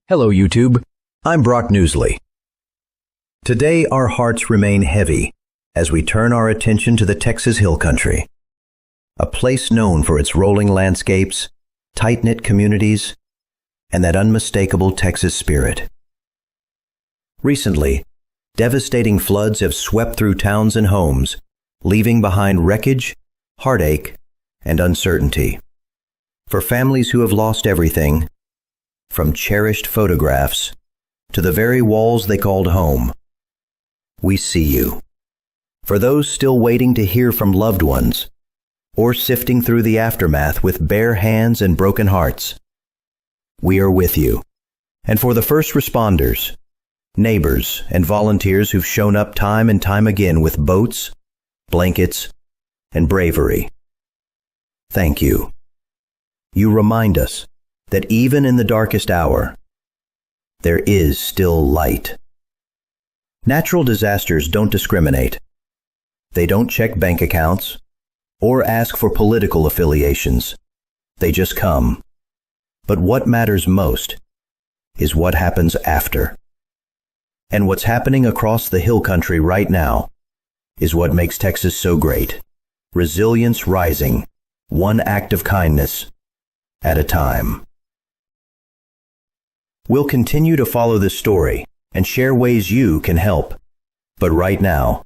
Hello, YouTube. I'm Brock Newsley. Today, our hearts remain heavy as we turn our attention to the Texas Hill Country, a place known for its rolling landscapes, tight-knit communities, and that unmistakable Texas spirit. Recently, devastating floods have swept through towns and homes, leaving behind wreckage, heartache, and uncertainty. For families who have lost everything, from cherished photographs to the very walls they called home, we see you. For those still waiting to hear from loved ones, or sifting through the aftermath with bare hands and broken hearts, we are with you. And for the first responders, neighbors, and volunteers who've shown up time and time again with boats, blankets, and bravery, thank you. You remind us that even in the darkest hour, there is still light. Natural disasters don't discriminate. They don't check bank accounts or ask for political affiliations. They just come. But what matters most is what happens after. And what's happening across the Hill Country right now is what makes Texas so great. Resilience rising, one act of kindness at a time. We'll continue to follow this story and share ways you can help. But right now,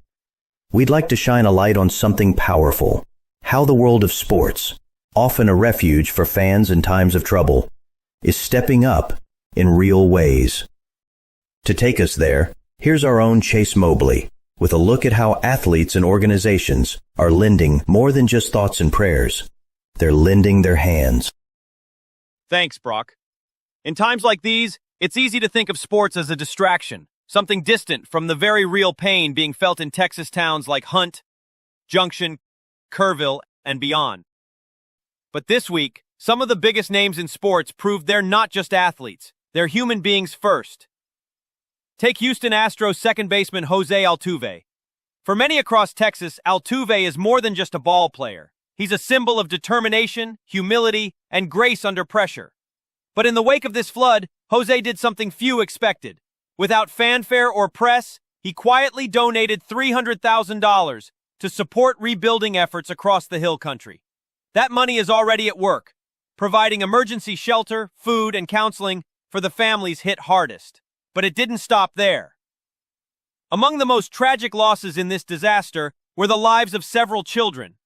we'd like to shine a light on something powerful: how the world of sports, often a refuge for fans in times of trouble, is stepping up in real ways. To take us there, here's our own Chase Mobley with a look at how athletes and organizations are lending more than just thoughts and prayers. They're lending their hands. Thanks, Brock. In times like these, it's easy to think of sports as a distraction, something distant from the very real pain being felt in Texas towns like Hunt, Junction, Kerrville, and beyond. But this week, some of the biggest names in sports proved they're not just athletes, they're human beings first. Take Houston Astros second baseman Jose Altuve. For many across Texas, Altuve is more than just a ball player. He's a symbol of determination, humility, and grace under pressure. But in the wake of this flood, Jose did something few expected. Without fanfare or press, he quietly donated $300,000 to support rebuilding efforts across the Hill Country. That money is already at work, providing emergency shelter, food, and counseling for the families hit hardest. But it didn't stop there. Among the most tragic losses in this disaster were the lives of several children.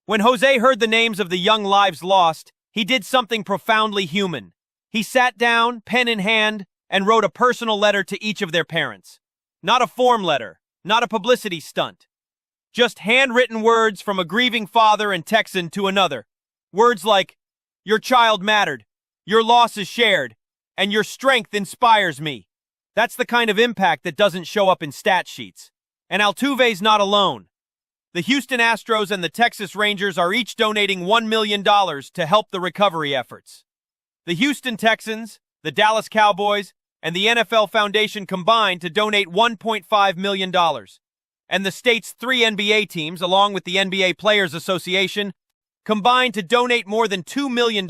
When Jose heard the names of the young lives lost, he did something profoundly human. He sat down, pen in hand, and wrote a personal letter to each of their parents. Not a form letter, not a publicity stunt. Just handwritten words from a grieving father and Texan to another. Words like, "Your child mattered, your loss is shared, and your strength inspires me." That's the kind of impact that doesn't show up in stat sheets. And Altuve's not alone. The Houston Astros and the Texas Rangers are each donating $1 million to help the recovery efforts. The Houston Texans, the Dallas Cowboys, and the NFL Foundation combined to donate $1.5 million. And the state's 3 NBA teams, along with the NBA Players Association, combined to donate more than $2 million.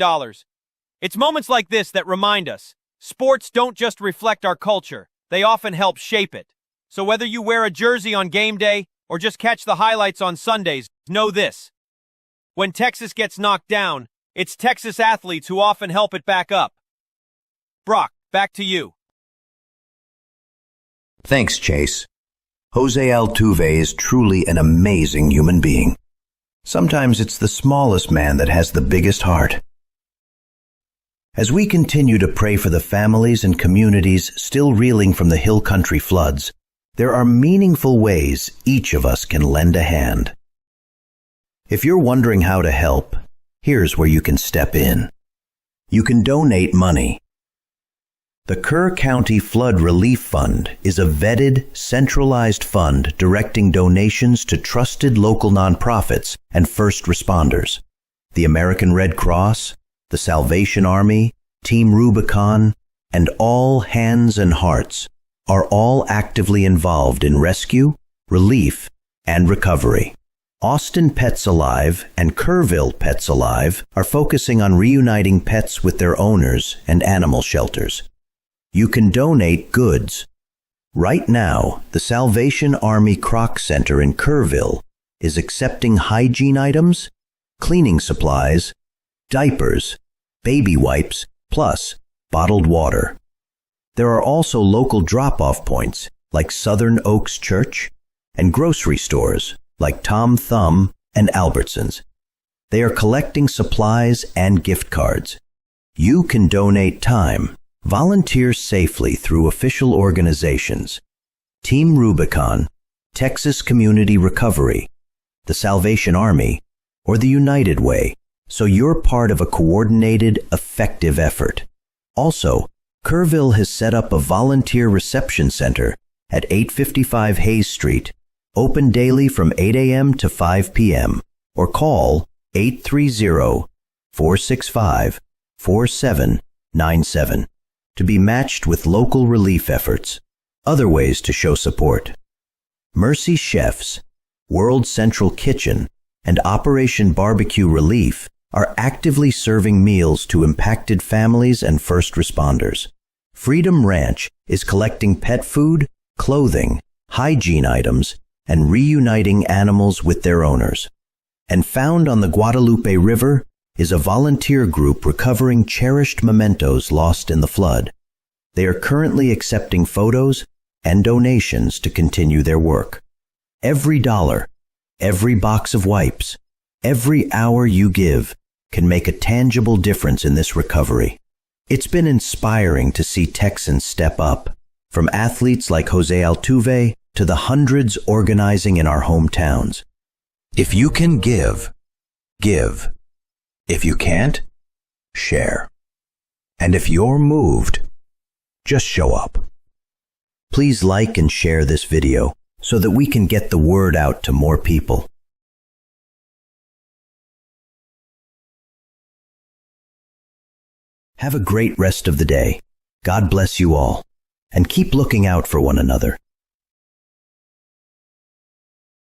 It's moments like this that remind us, sports don't just reflect our culture, they often help shape it. So whether you wear a jersey on game day or just catch the highlights on Sundays, know this: when Texas gets knocked down, it's Texas athletes who often help it back up. Brock, back to you. Thanks, Chase. Jose Altuve is truly an amazing human being. Sometimes it's the smallest man that has the biggest heart. As we continue to pray for the families and communities still reeling from the Hill Country floods, there are meaningful ways each of us can lend a hand. If you're wondering how to help, here's where you can step in. You can donate money. The Kerr County Flood Relief Fund is a vetted, centralized fund directing donations to trusted local nonprofits and first responders. The American Red Cross, the Salvation Army, Team Rubicon, and All Hands and Hearts are all actively involved in rescue, relief, and recovery. Austin Pets Alive and Kerrville Pets Alive are focusing on reuniting pets with their owners and animal shelters. You can donate goods. Right now, the Salvation Army Croc Center in Kerrville is accepting hygiene items, cleaning supplies, diapers, baby wipes, plus bottled water. There are also local drop-off points like Southern Oaks Church and grocery stores like Tom Thumb and Albertsons. They are collecting supplies and gift cards. You can donate time, volunteer safely through official organizations, Team Rubicon, Texas Community Recovery, the Salvation Army, or the United Way, so you're part of a coordinated, effective effort. Also, Kerrville has set up a volunteer reception center at 855 Hayes Street, open daily from 8 a.m. to 5 p.m., or call 830-465-4797 to be matched with local relief efforts. Other ways to show support: Mercy Chefs, World Central Kitchen, and Operation Barbecue Relief are actively serving meals to impacted families and first responders. Freedom Ranch is collecting pet food, clothing, hygiene items, and reuniting animals with their owners. And found on the Guadalupe River is a volunteer group recovering cherished mementos lost in the flood. They are currently accepting photos and donations to continue their work. Every dollar, every box of wipes, every hour you give can make a tangible difference in this recovery. It's been inspiring to see Texans step up, from athletes like Jose Altuve to the hundreds organizing in our hometowns. If you can give, give. If you can't, share. And if you're moved, just show up. Please like and share this video so that we can get the word out to more people. Have a great rest of the day. God bless you all, and keep looking out for one another.